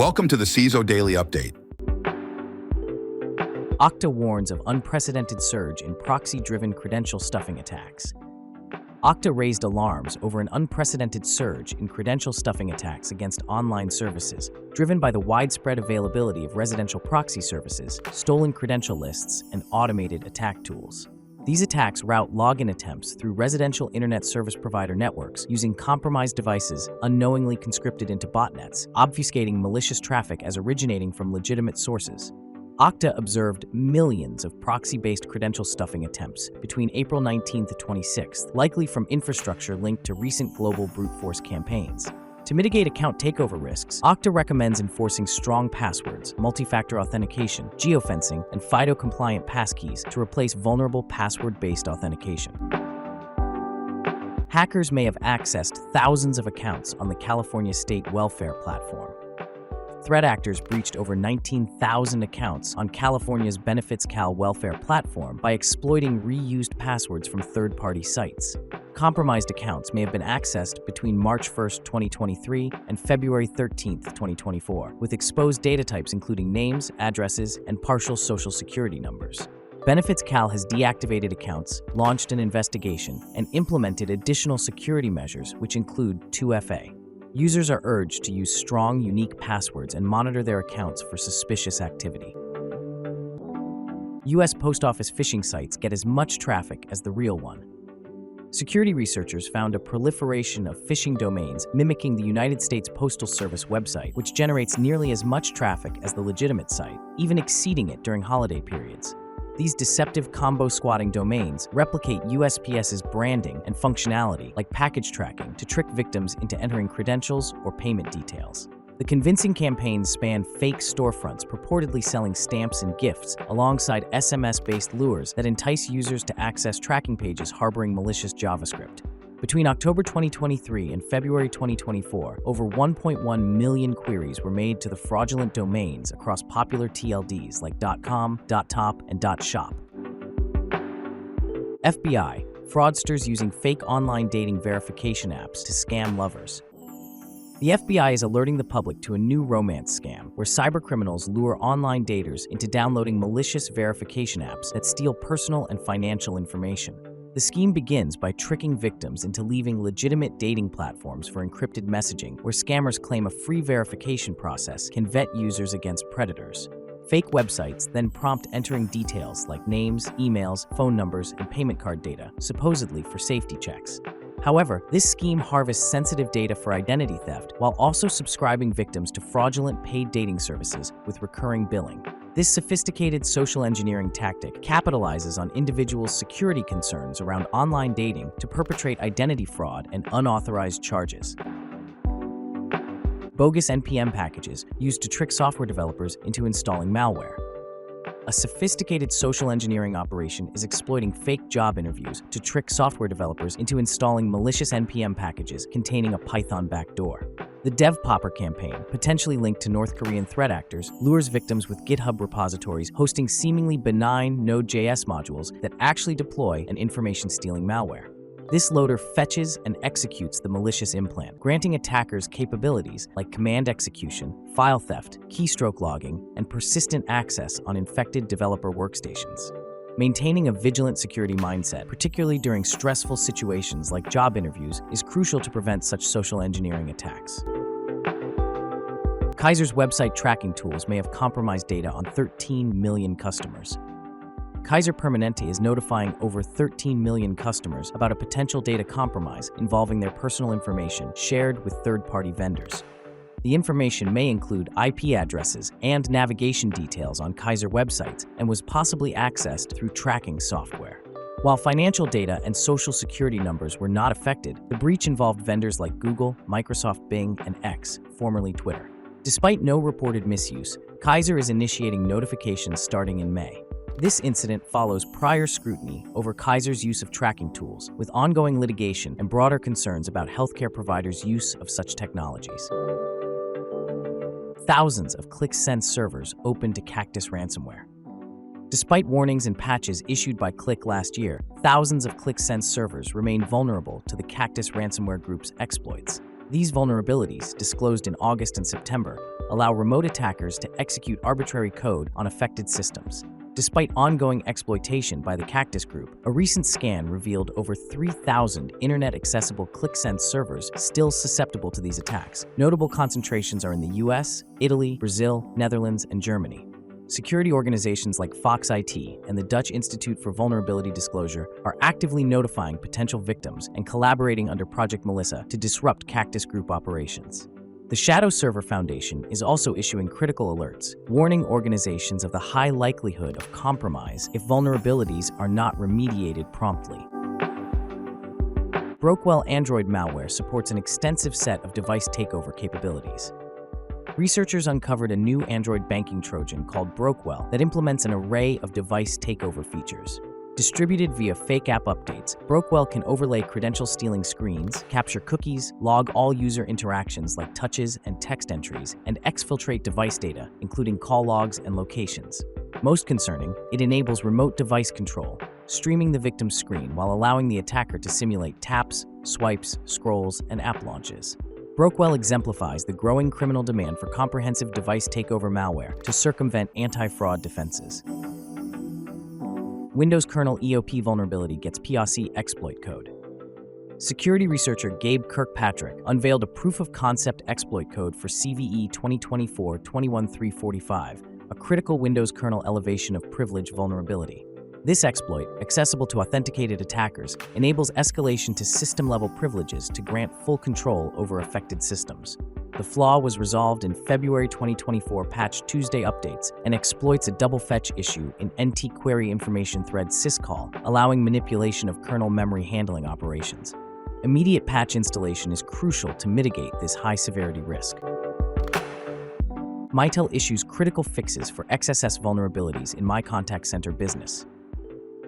Welcome to the CISO Daily Update. Okta warns of unprecedented surge in proxy-driven credential stuffing attacks. Okta raised alarms over an unprecedented surge in credential stuffing attacks against online services, driven by the widespread availability of residential proxy services, stolen credential lists, and automated attack tools. These attacks route login attempts through residential internet service provider networks using compromised devices unknowingly conscripted into botnets, obfuscating malicious traffic as originating from legitimate sources. Okta observed millions of proxy-based credential stuffing attempts between April 19th to 26th, likely from infrastructure linked to recent global brute force campaigns. To mitigate account takeover risks, Okta recommends enforcing strong passwords, multi-factor authentication, geofencing, and FIDO-compliant passkeys to replace vulnerable password-based authentication. Hackers may have accessed thousands of accounts on the California state welfare platform. Threat actors breached over 19,000 accounts on California's BenefitsCal welfare platform by exploiting reused passwords from third-party sites. Compromised accounts may have been accessed between March 1, 2023 and February 13, 2024, with exposed data types including names, addresses, and partial social security numbers. BenefitsCal has deactivated accounts, launched an investigation, and implemented additional security measures, which include 2FA. Users are urged to use strong, unique passwords and monitor their accounts for suspicious activity. U.S. Post Office phishing sites get as much traffic as the real one. Security researchers found a proliferation of phishing domains mimicking the United States Postal Service website, which generates nearly as much traffic as the legitimate site, even exceeding it during holiday periods. These deceptive combo-squatting domains replicate USPS's branding and functionality, like package tracking, to trick victims into entering credentials or payment details. The convincing campaigns span fake storefronts purportedly selling stamps and gifts, alongside SMS-based lures that entice users to access tracking pages harboring malicious JavaScript. Between October 2023 and February 2024, over 1.1 million queries were made to the fraudulent domains across popular TLDs like .com, .top, and .shop. FBI, fraudsters using fake online dating verification apps to scam lovers. The FBI is alerting the public to a new romance scam where cybercriminals lure online daters into downloading malicious verification apps that steal personal and financial information. The scheme begins by tricking victims into leaving legitimate dating platforms for encrypted messaging, where scammers claim a free verification process can vet users against predators. Fake websites then prompt entering details like names, emails, phone numbers, and payment card data, supposedly for safety checks. However, this scheme harvests sensitive data for identity theft while also subscribing victims to fraudulent paid dating services with recurring billing. This sophisticated social engineering tactic capitalizes on individuals' security concerns around online dating to perpetrate identity fraud and unauthorized charges. Bogus NPM packages used to trick software developers into installing malware. A sophisticated social engineering operation is exploiting fake job interviews to trick software developers into installing malicious NPM packages containing a Python backdoor. The DevPopper campaign, potentially linked to North Korean threat actors, lures victims with GitHub repositories hosting seemingly benign Node.js modules that actually deploy an information-stealing malware. This loader fetches and executes the malicious implant, granting attackers capabilities like command execution, file theft, keystroke logging, and persistent access on infected developer workstations. Maintaining a vigilant security mindset, particularly during stressful situations like job interviews, is crucial to prevent such social engineering attacks. Kaiser's website tracking tools may have compromised data on 13 million customers. Kaiser Permanente is notifying over 13 million customers about a potential data compromise involving their personal information shared with third-party vendors. The information may include IP addresses and navigation details on Kaiser websites and was possibly accessed through tracking software. While financial data and social security numbers were not affected, the breach involved vendors like Google, Microsoft Bing, and X, formerly Twitter. Despite no reported misuse, Kaiser is initiating notifications starting in May. This incident follows prior scrutiny over Kaiser's use of tracking tools, with ongoing litigation and broader concerns about healthcare providers' use of such technologies. Thousands of Qlik servers open to Cactus ransomware. Despite warnings and patches issued by Qlik last year, thousands of Qlik servers remain vulnerable to the Cactus ransomware group's exploits. These vulnerabilities, disclosed in August and September, allow remote attackers to execute arbitrary code on affected systems. Despite ongoing exploitation by the Cactus group, a recent scan revealed over 3,000 internet-accessible Qlik servers still susceptible to these attacks. Notable concentrations are in the US, Italy, Brazil, Netherlands, and Germany. Security organizations like Fox IT and the Dutch Institute for Vulnerability Disclosure are actively notifying potential victims and collaborating under Project Melissa to disrupt Cactus group operations. The Shadow Server Foundation is also issuing critical alerts, warning organizations of the high likelihood of compromise if vulnerabilities are not remediated promptly. Brokewell Android malware supports an extensive set of device takeover capabilities. Researchers uncovered a new Android banking Trojan called Brokewell that implements an array of device takeover features. Distributed via fake app updates, Brokewell can overlay credential stealing screens, capture cookies, log all user interactions like touches and text entries, and exfiltrate device data, including call logs and locations. Most concerning, it enables remote device control, streaming the victim's screen while allowing the attacker to simulate taps, swipes, scrolls, and app launches. Brokewell exemplifies the growing criminal demand for comprehensive device takeover malware to circumvent anti-fraud defenses. Windows kernel EOP vulnerability gets POC exploit code. Security researcher Gabe Kirkpatrick unveiled a proof-of-concept exploit code for CVE 2024-21345, a critical Windows kernel elevation of privilege vulnerability. This exploit, accessible to authenticated attackers, enables escalation to system-level privileges to grant full control over affected systems. The flaw was resolved in February 2024 Patch Tuesday updates and exploits a double fetch issue in NT Query Information Thread syscall, allowing manipulation of kernel memory handling operations. Immediate patch installation is crucial to mitigate this high-severity risk. Mitel issues critical fixes for XSS vulnerabilities in MiContact Center business.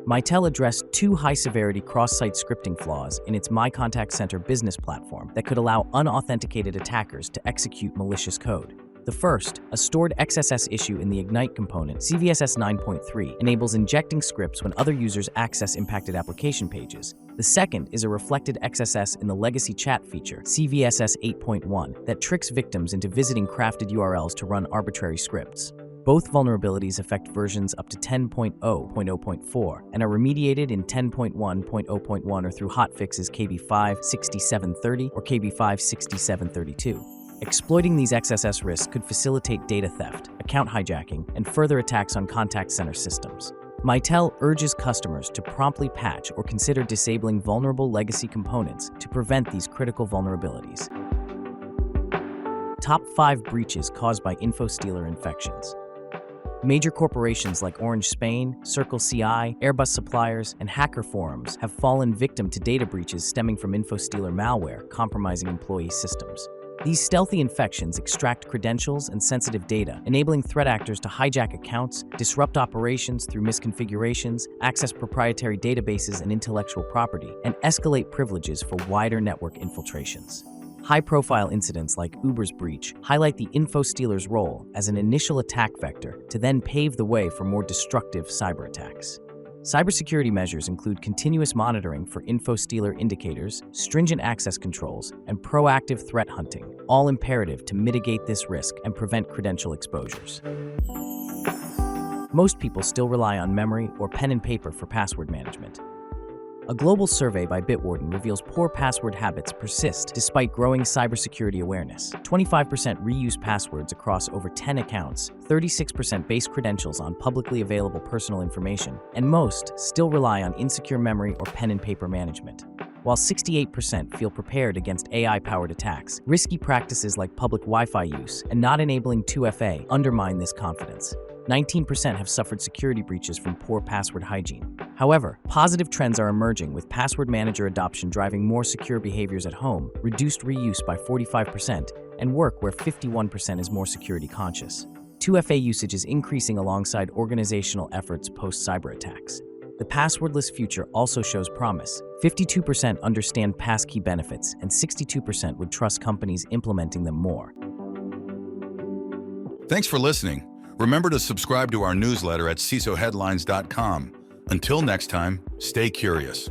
Mitel addressed two high-severity cross-site scripting flaws in its MiContact Center business platform that could allow unauthenticated attackers to execute malicious code. The first, a stored XSS issue in the Ignite component, CVSS 9.3, enables injecting scripts when other users access impacted application pages. The second is a reflected XSS in the legacy chat feature, CVSS 8.1, that tricks victims into visiting crafted URLs to run arbitrary scripts. Both vulnerabilities affect versions up to 10.0.0.4 and are remediated in 10.1.0.1 or through hotfixes KB5-6730 or KB5-6732. Exploiting these XSS risks could facilitate data theft, account hijacking, and further attacks on contact center systems. Mitel urges customers to promptly patch or consider disabling vulnerable legacy components to prevent these critical vulnerabilities. Top 5 breaches caused by Infostealer infections. Major corporations like Orange Spain, Circle CI, Airbus suppliers, and hacker forums have fallen victim to data breaches stemming from Infostealer malware compromising employee systems. These stealthy infections extract credentials and sensitive data, enabling threat actors to hijack accounts, disrupt operations through misconfigurations, access proprietary databases and intellectual property, and escalate privileges for wider network infiltrations. High-profile incidents like Uber's breach highlight the Infostealer's role as an initial attack vector to then pave the way for more destructive cyber attacks. Cybersecurity measures include continuous monitoring for Infostealer indicators, stringent access controls, and proactive threat hunting, all imperative to mitigate this risk and prevent credential exposures. Most people still rely on memory or pen and paper for password management. A global survey by Bitwarden reveals poor password habits persist despite growing cybersecurity awareness. 25% reuse passwords across over 10 accounts, 36% base credentials on publicly available personal information, and most still rely on insecure memory or pen and paper management. While 68% feel prepared against AI-powered attacks, risky practices like public Wi-Fi use and not enabling 2FA undermine this confidence. 19% have suffered security breaches from poor password hygiene. However, positive trends are emerging with password manager adoption driving more secure behaviors at home, reduced reuse by 45%, and work where 51% is more security conscious. 2FA usage is increasing alongside organizational efforts post-cyber attacks. The passwordless future also shows promise. 52% understand passkey benefits, and 62% would trust companies implementing them more. Thanks for listening. Remember to subscribe to our newsletter at CISOheadlines.com. Until next time, stay curious.